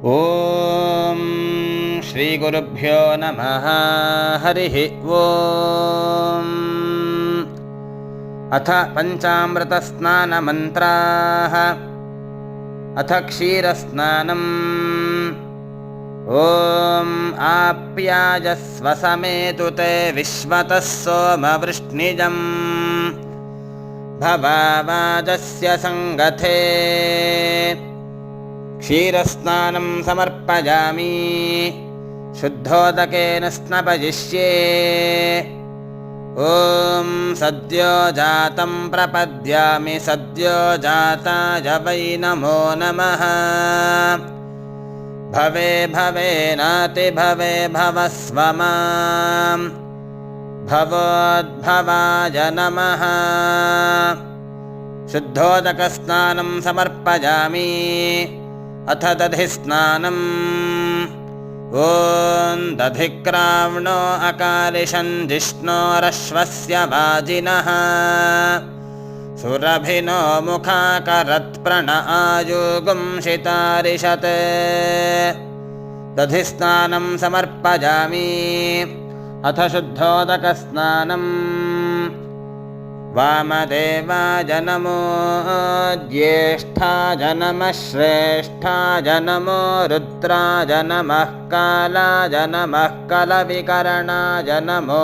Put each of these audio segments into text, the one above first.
ಓಂ ಶ್ರೀ ಗುರುಭ್ಯೋ ನಮಃ. ಹರಿಃ ಓಂ. ಅಥ ಪಂಚಾಮೃತ ಸ್ನಾನ ಮಂತ್ರಾಃ. ಅಥ ಕ್ಷೀರಸ್ನಾನಂ. ಓಂ ಆಪ್ಯಾಯಸ್ವ ಸಮೇತುತೆ ವಿಶ್ವತಃ ಸೋಮವೃಷ್ಣಿಜಂ ಭವಾವಾಜಸ್ಯ ಸಂಗಥೇ. ಕ್ಷೀರಸ್ನಾನಂ ಸಮರ್ಪಯಾಮಿ ಶುದ್ಧೋದಕೇನ ಸ್ನಪಯಿಷ್ಯೆ. ಓಂ ಸದ್ಯೋ ಜಾತಂ ಪ್ರಪದ್ಯಾಮಿ ಸದ್ಯೋ ಜಾತಾಯ ವೈ ನಮೋ ನಮಃ. ಭವೆ ಭವೆ ನಾತಿ ಭವೆ ಭವಸ್ವ ಮಾಂ ಭವೋದ್ಭವಾಯ ನಮಃ. ಶುದ್ಧೋದಕಸ್ನಾನಂ ಸಮರ್ಪಯಾಮಿ. ಅಥ ದಧಿ ಸ್ನಾನಂ. ಓಂ ದಧಿಕ್ರಾವ್ಣೋ ಅಕಾಲಿಶನ್ ಜಿಷ್ಣೋರಶ್ವಸ್ಯ ವಾಜಿನಃ ಸುರಭಿನೋ ಮುಖಾಕರತ್ ಪ್ರಣ ಆಯುಗುಂ ಶಿತಾರಿಷತ್. ದಧಿ ಸ್ನಾನಂ ಸಮರ್ಪಯಾಮಿ. ಅಥ ಶುದ್ಧೋದಕಸ್ನಾನಂ. ವಾಮದೇವಾಯ ನಮೋ ಜ್ಯೇಷ್ಠಾಯ ನಮಃ ಶ್ರೇಷ್ಠಾಯ ನಮೋ ರುದ್ರಾಯ ನಮಃ ಕಾಲಾಯ ನಮಃ ಕಲವಿಕರಣಾಯ ನಮೋ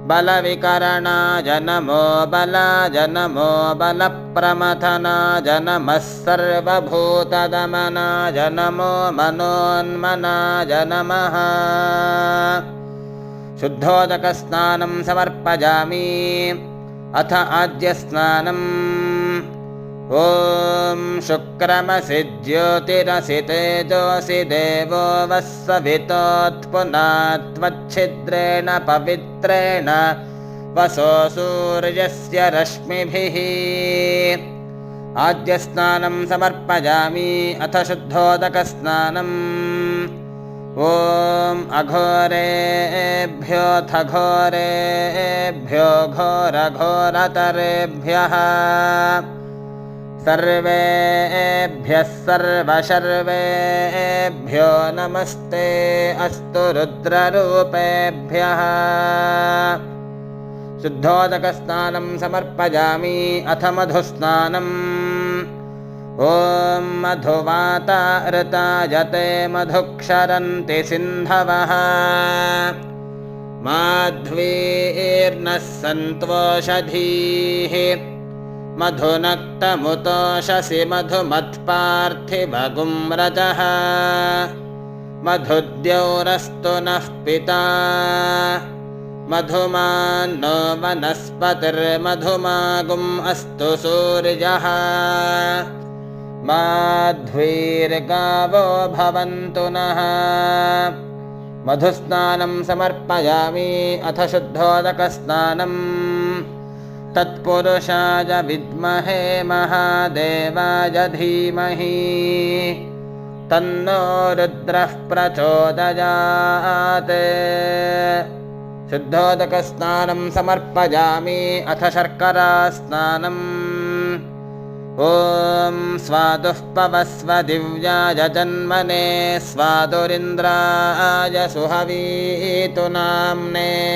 ಬಲವಿಕರಣಾಯ ನಮೋ ಬಲಾಯ ನಮೋ ಬಲಪ್ರಮಥನಾಯ ನಮಃ ಸರ್ವಭೂತದಮನಾಯ ನಮೋ ಮನೋನ್ಮನಾಯ ನಮಃ. ಶುದ್ಧೋದಕಸ್ನಾನಂ ಸಮರ್ಪಯಾಮಿ. ಅಥ ಆದ್ಯಸ್ನಾನಂ. ಓಂ ಶುಕ್ರಮಸಿ ಜ್ಯೋತಿರಸಿ ತೇಜೋಸಿ ದೇವೋ ವಸ್ಸವಿತೋತ್ಪುನಾತ್ವಚ್ಛಿದ್ರೇಣ ಪವಿತ್ರೇಣ ವಸೋ ಸೂರ್ಯಸ್ಯ ರಶ್ಮಿಭಿಃ. ಆದ್ಯಸ್ನಾನಂ ಸಮರ್ಪಯಾಮಿ. ಅಥ ಶುದ್ಧೋದಕಸ್ನಾನಂ. ಓಂ ಅಘೋರೇಭ್ಯೋऽಥ ಘೋರೇಭ್ಯೋ ಘೋರಘೋರತರೇಭ್ಯಃ ಸರ್ವೇಭ್ಯಃ ಸರ್ವಶರ್ವೇಭ್ಯೋ ನಮಸ್ತೆ ಅಸ್ತು ರುದ್ರರೂಪೇಭ್ಯಃ. ಶುದ್ಧೋದಕಸ್ನಾನಂ ಸಮರ್ಪಯಾಮಿ. ಅಥ ಮಧುಸ್ನಾನಂ. ಓಂ ಮಧುವಾತಾಋತಾಯತೆ ಮಧುಕ್ಷರಂತಿ ಸಿಂಧವಃ ಮಾಧ್ವೀರ್ನಃ ಸಂತ್ವೋಷಧೀಃ ಮಧುನಕ್ತಮುತೋಷಸಿ ಮಧುಮತ್ಪಾರ್ಥಿವಗುಂ ರಜಃ ಮಧುದ್ಯೌರಸ್ತು ನಃ ಪಿತಾ ಮಧುಮಾನ್ನೋ ವನಸ್ಪತಿರ್ಮಧುಮಾಗುಂ ಅಸ್ತು ಸೂರ್ಯಃ ಮಾಧ್ವೀರ್ಗಾವೋ ಭವಂತು ನಃ. ಮಧುಸ್ನಾನಂ ಸಮರ್ಪಯಾಮಿ. ಅಥ ಶುದ್ಧೋದಕಸ್ನಾನಂ. ತತ್ಪುರುಷಾಯ ವಿದ್ಮಹೇ ಮಹಾದೇವಾಯ ಧೀಮಹಿ ತನ್ನೋ ರುದ್ರಃ ಪ್ರಚೋದಯಾತ್. ಶುದ್ಧೋದಕಸ್ನಾನಂ ಸಮರ್ಪಯಾಮಿ. ಅಥ ಶರ್ಕರಾಸ್ನಾನಂ. ಓಂ ಸ್ವಾದುಃ ಪವಸ್ವ ದಿವ್ಯಾಯ ಜನ್ಮನೆ ಸ್ವಾದುರಿಂದ್ರಾಯ ಸುಹವೀತು ನಾಮ್ನೇ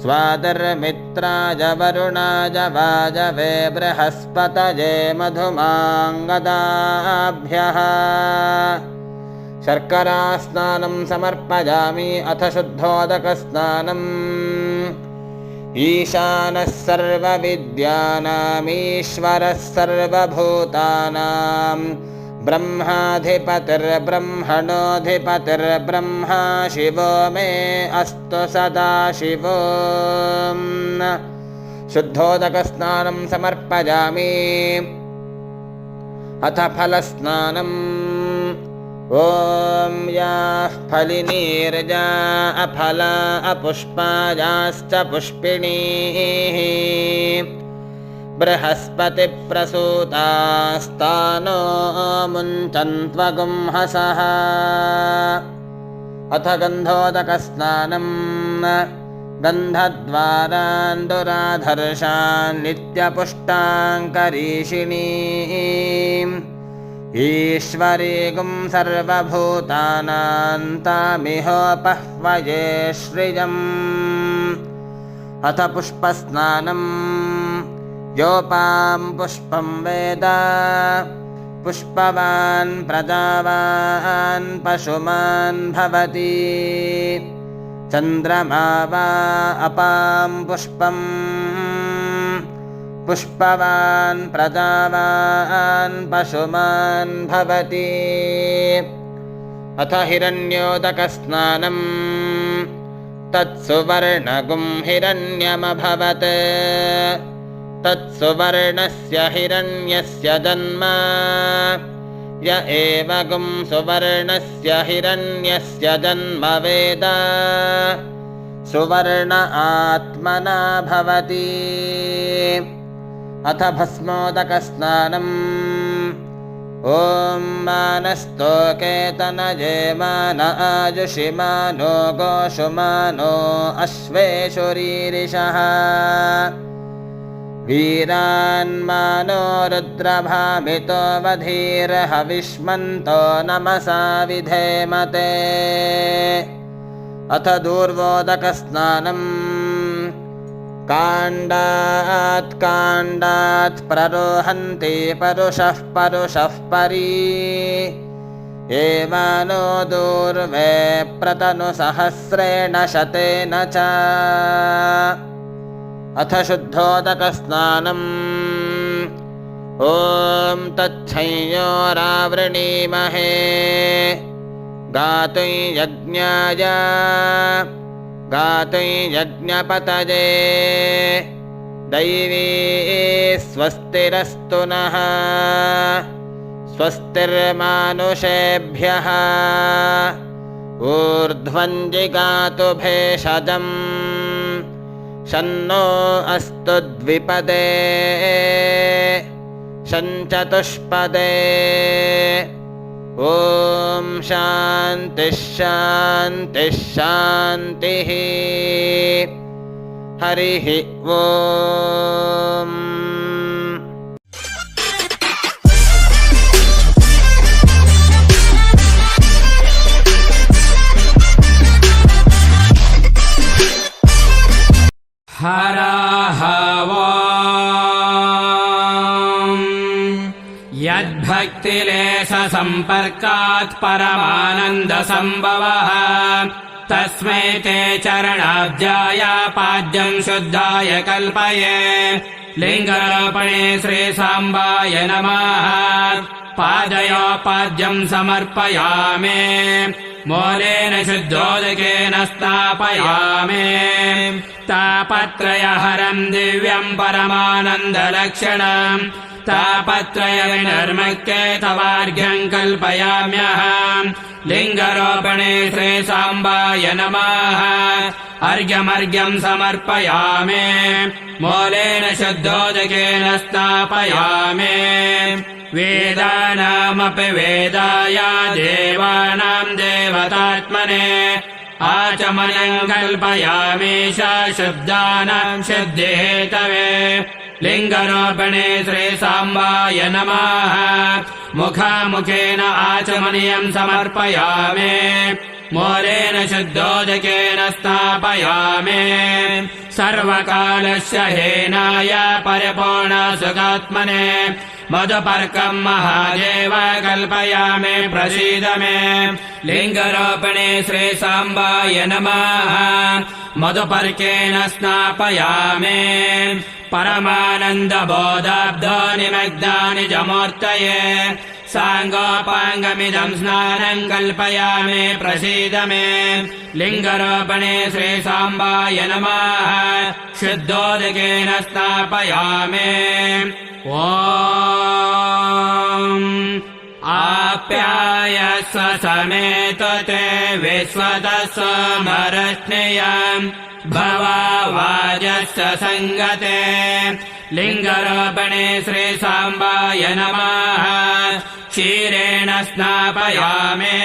ಸ್ವಾದರ್ಮಿತ್ರಾಯ ವರುಣಾಯ ವಾಜವೇ ಬೃಹಸ್ಪತಯೇ ಮಧುಮಾಂಗದಾಭ್ಯಃ. ಶರ್ಕರಾಸ್ನಾನಂ ಸಮರ್ಪಯಾಮಿ. ಅಥ ಶುದ್ಧೋದಕಸ್ನಾನಂ. ಈಶಾನಃ ಸರ್ವವಿದ್ಯಾನಾಮೀಶ್ವರಃ ಸರ್ವಭೂತಾನಾಂ ಬ್ರಹ್ಮಾಧಿಪತಿರ್ಬ್ರಹ್ಮಣೋಧಿಪತಿರ್ಬ್ರಹ್ಮಾ ಶಿವೋ ಮೇ ಅಸ್ತು ಸದಾಶಿವೋ. ಶುದ್ಧೋದಕಸ್ನಾನಂ ಸಮರ್ಪಯಾಮಿ. ಅಥ ಫಲಸ್ನಾನಂ. ಓಂ ಯಾಃ ಫಲಿನೀರ್ಜಾ ಅಫಲಾ ಅಪುಷ್ಪಾಯಾಶ್ಚ ಪುಷ್ಪಿಣೀಃ ಬೃಹಸ್ಪತಿ ಪ್ರಸೂತಾಸ್ತಾನೋ ಮುಂಚನ್ತ್ವಗುಂಹಸಃ. ಅಥ ಗಂಧೋದಕಸ್ನಾನಂ. ಗಂಧದ್ವಾರಾಂದುರಾಧರ್ಷಾನ್ ನಿತ್ಯಪುಷ್ಟಾಂಕರೀಷಿಣೀಂ ईश्वरीगुं सर्वभूतानां तामिहोपह्वये श्रियम् अथ पुष्पस्नानम् योपां पुष्पं वेद पुष्पवान् प्रजावान् पशुमान् भवति चन्द्रमा वा अपां पुष्पम् पुष्पवान् प्रजावान् पशुमान् भवति अथ हिरण्योदकस्नानम् तत्सुवर्णगुं हिरण्यमभवत् तत्सुवर्णस्य हिरण्यस्य जन्म य एव गुं सुवर्णस्य हिरण्यस्य जन्म वेद सुवर्ण आत्मना भवति अथ भस्मोदकस्नानम् ॐ मानस्तोकेतनये मान आजुषि मानो गोषु मानो अश्वेषु रीरिषः वीरान्मानो रुद्रभामितो वधीर्हविष्मन्तो नमसा विधेमते अथ दूर्वोदकस्नानम् काण्डात् प्ररोहन्ति परुषः परी एवानो दूर्वे प्रतनुसहस्रेण शतेन च अथ शुद्धोदकस्नानम् ॐ तच्छंयोरावृणीमहे गातुं यज्ञपतये दैवी स्वस्तिरस्तु नः स्वस्तिर्मानुषेभ्यः ऊर्ध्वं जिगातु भेषजम् शन्नो अस्तु द्विपदे शञ्चतुष्पदे ॐ शान्तिः शान्तिः शान्तिः हरिः ॐ हरः यद्भक्तिलेश सम्पर्कात् परमानन्दसम्भवः तस्मै ते चरणाब्जाय पाद्यं शुद्धाय कल्पये लिङ्गरोपणे श्रीसाम्बाय नमः पादयोपाद्यं समर्पयामि मूलेन शुद्धोदकेन स्नापयामि तापत्रयहरं दिव्यं परमानन्दलक्षणम् तापत्रय विनर्मक्ये तवार्घ्यं कल्पयाम्यहम् लिङ्गरोपणे श्रीसाम्बाय नमः अर्घ्यमर्घ्यं समर्पयामि मूलेन शुद्धोदकेन स्नापयामि वेदानामपि वेदाय देवानां देवतात्मने आचमनं कल्पयामि शुद्धानां सिद्धिहेतवे लिङ्गरोपणे श्रीसाम्बाय नमः मुखामुखेन आचमनीयं समर्पयामि मूलेन शुद्धोदकेन स्थापयामि सर्वकालस्य हेनाय परिपूर्णसुखात्मने मधुपर्कं महादेव कल्पयामि प्रसीद मे लिङ्गरोपणे श्रीसाम्बाय नमः मधुपर्केण स्नापयामि परमानन्दबोधाब्धो निमग्नानि च मूर्तये साङ्गोपाङ्गमिदं स्नानं कल्पयामि प्रसीद मे लिङ्गरोपणे श्रीसाम्बाय नमः शुद्धोदकेन स्नापयामि ॐ आप्यायस्व समेतो ते विश्वतः सोमरश्मियम् भवावाजस्य सङ्गते लिङ्गरोपणे श्रीसाम्बाय नमः क्षीरेण स्नापयामि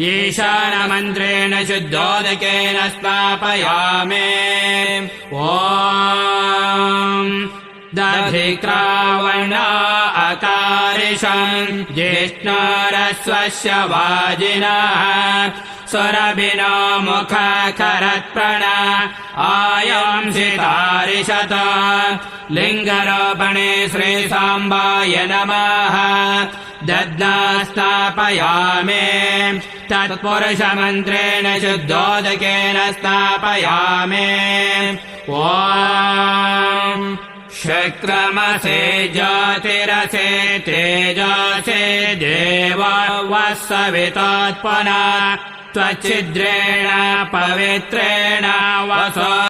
ईशानमन्त्रेण शुद्धोदकेन स्नापयामि ॐ दधिक्रावणा अकारिषम् जिष्णुरस्वस्य वाजिनः सुरभिनो मुखाखरत्प्रण आयंसितारिषत लिङ्गरोपणे श्रीसाम्बाय नमः दद्नास्थापयामे तत्पुरुषमन्त्रेण शुद्धोदकेन स्थापयामे ॐ शुक्रमसे ज्योतिरसे तेजसे देवा वसवितोत्पन्ना त्वच्छिद्रेण पवित्रेण वसो